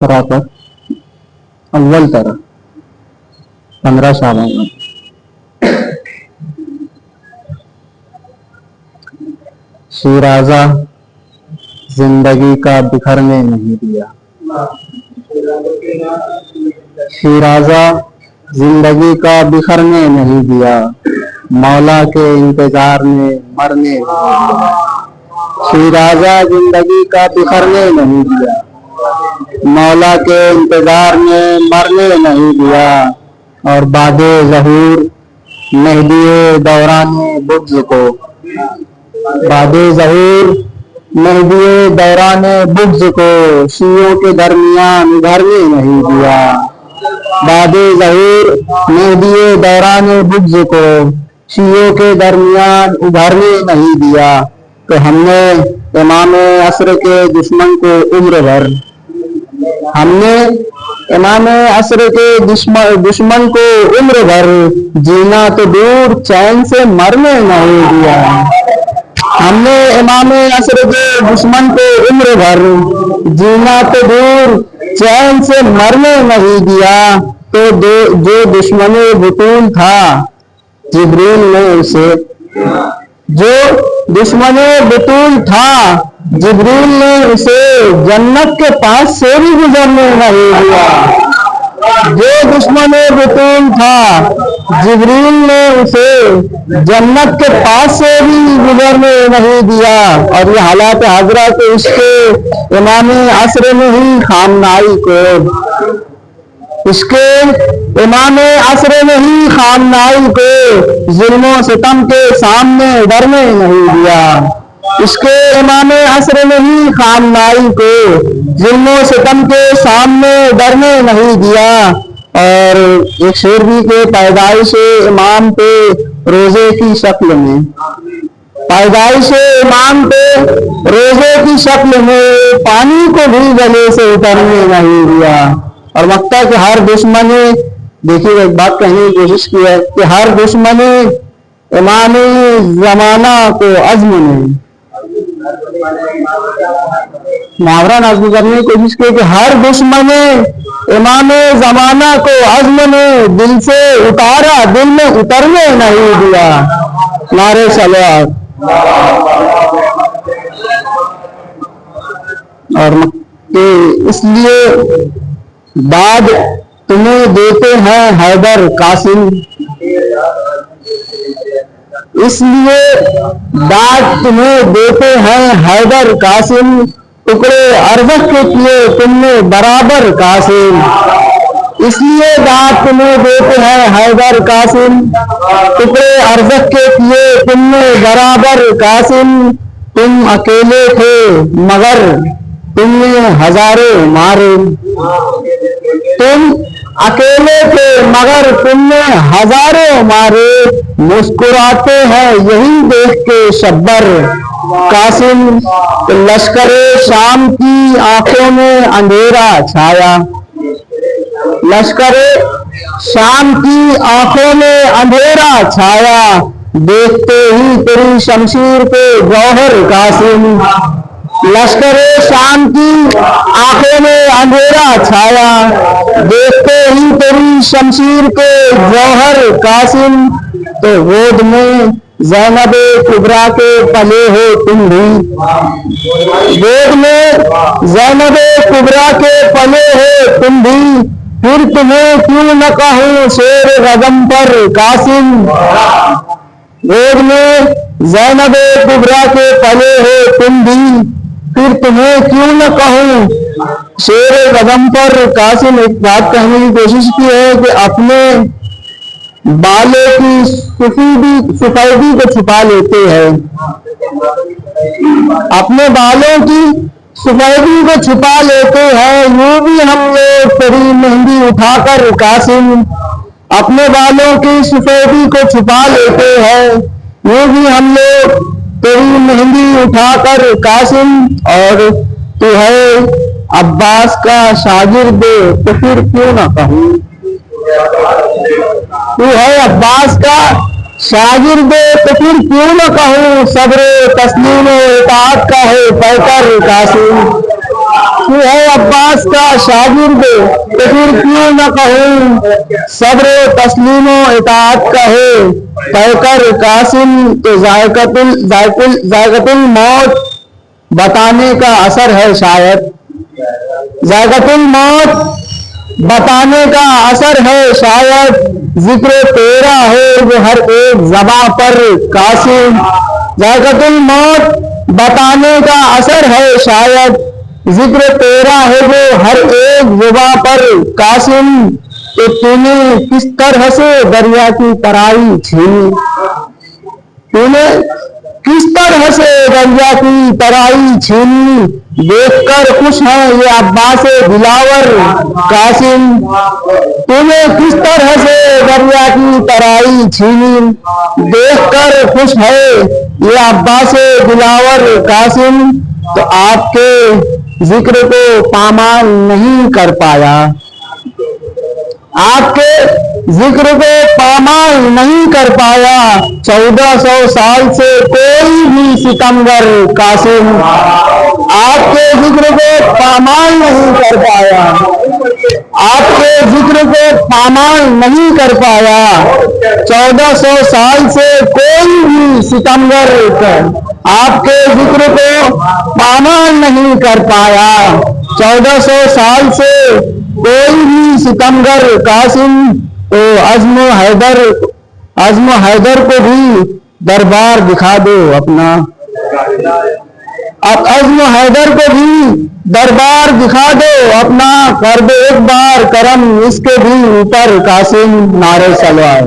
बराबर अव्वल तरह 15 सालों में शिराजा जिंदगी का बिखरने नहीं दिया। शिराजा जिंदगी का बिखरने नहीं दिया, मौला के इंतजार में मरने नहीं दिया। शिराजा जिंदगी का बिखरने नहीं दिया, मौला के इंतजार में मरने नहीं दिया। और बादे ज़हूर मेहदिए दौराने बुग़्ज़ को, बादे ज़हूर मेहदिए दौराने बुग़्ज़ को शियों के दरमियान उभरने नहीं दिया। बादे ज़हूर मेहदिए दौराने बुग़्ज़ को शियों के दरमियान उभरने नहीं दिया। तो हमने इमाम असर के दुश्मन को उम्र भर, हमने इमाम असर के दुश्मन को उम्र भर जीना तो दूर चैन से मरने नहीं दिया। हमने इमाम असर के दुश्मन को उम्र भर जीना तो दूर चैन से मरने नहीं दिया। तो जो दुश्मन बुतूल था जिब्रील ने उसे, जो दुश्मन बुतूल था जिब्रील ने उसे जन्नत के पास से भी गुजरने नहीं दिया। जो दुश्मन बुतूल था जिब्रील ने उसे जन्नत के पास से भी गुजरने नहीं दिया। और ये हालात हाजरा के इसके इमाम असर में ही खामनाई को, इसके इमाम असर में ही खामनाई को जुल्म सितम के सामने डरने नहीं दिया। इसके इमाम असर में ही खामनाई को जुल्म सितम के सामने डरने नहीं दिया। और एक शेर भी के पैदाइश इमाम पे रोजे की शक्ल में, पैदाइश इमाम पे रोजे की शक्ल में पानी को भी गले से उतरने नहीं दिया। और मक्का के हर दुश्मन, देखिए एक बात कहने की कोशिश की है कि हर दुश्मन इमाम जमाना को अज़्म ने, मुहावरा नज़्म करने की कोशिश की कि हर दुश्मन इमाम जमाना को अज़्म ने दिल से उतारा, दिल में उतरने नहीं दिया। नारे सलावत। और इसलिए दाद तुम्हें देते हैं हैदर कासिम, इसलिए दाद तुम्हें देते हैं हैदर कासिम, टुकड़े अरज़क़ के किए तुमने बराबर कासिम। इसलिए दाद तुम्हें देते हैं हैदर कासिम, टुकड़े अरज़क़ के किए तुमने बराबर कासिम। तुम अकेले थे मगर तुमने हजारों मारे, तुम अकेले थे मगर तुमने हजारों मारे। मुस्कुराते हैं यही देख के शब्बर कासिम, लश्करे शाम की आंखों में अंधेरा छाया, लश्करे शाम की आंखों में अंधेरा छाया। देखते ही तेरी शमशीर पे गौहर कासिम, लश्करे शाम की आंखों में अंधेरा छाया। देखते ही तेरी शमशीर के जौहर कासिम। तो गोद में ज़ैनब कुबरा के पले हो तुम भी, गोद में ज़ैनब कुबरा के पले हो तुम भी, फिर तुम्हें क्यों न कहूँ शेर गज़म पर कासिम। गोद में ज़ैनब कुबरा के पले हो तुम भी, फिर तुम्हें क्यों न कहूँ शेर गज़म पर कासिम। एक बात कहने की कोशिश की है कि अपने बालों की सफेदी को छुपा लेते हैं, अपने बालों की सफेदी को छुपा लेते हैं। यूं भी हम लोग तेरी मेहंदी उठाकर कासिम, अपने बालों की सफेदी को छुपा लेते हैं। यूं भी हम लोग तेरी मेहंदी उठाकर कासिम। और तू है अब्बास का शागिर्द तो फिर क्यों ना कहूँ, तू है अब्बास का शागिर्द तो फिर क्यों न कहूँ सब्र तस्लीम इताअत का है पैकर कासिम। तू है अब्बास का शागिर्द तो फिर क्यों न कहूँ सब्र तस्लीमो इताअत का है, कहकर कासिम तो जायकतुल मौत बताने का असर है शायद, जायकतुल मौत बताने का असर है शायद, जिक्र तेरा है वो हर एक ज़बां पर कासिम, जायकतुल मौत बताने का असर है शायद, जिक्र तेरा है वो हर एक ज़बां पर कासिम, तो तूने किस तरह से दरिया की तराई छीनी, तूने किस तरह से दरिया की तराई छीनी, देखकर खुश है ये अब्बास दिलावर कासिम, तूने किस तरह से दरिया की तराई छीनी, देखकर खुश है ये अब्बास दिलावर कासिम, तो आपके जिक्र को पामाल नहीं कर पाया, आपके जिक्र को पामाल नहीं कर पाया 1400 साल से कोई भी सितमगर कासिम, आपके जिक्र को पामाल नहीं कर पाया, आपके जिक्र को पामाल नहीं कर पाया 1400 साल से कोई भी सितमगर, आपके जिक्र को पामाल नहीं कर पाया 1400 साल से कोई भी सितमगर कासिम, तो अज़्म हैदर को भी दरबार दिखा दो अपना, अब अज़्म हैदर को भी दरबार दिखा दो अपना, कर दो एक बार करम इसके भी ऊपर कासिम, नारे सलवार।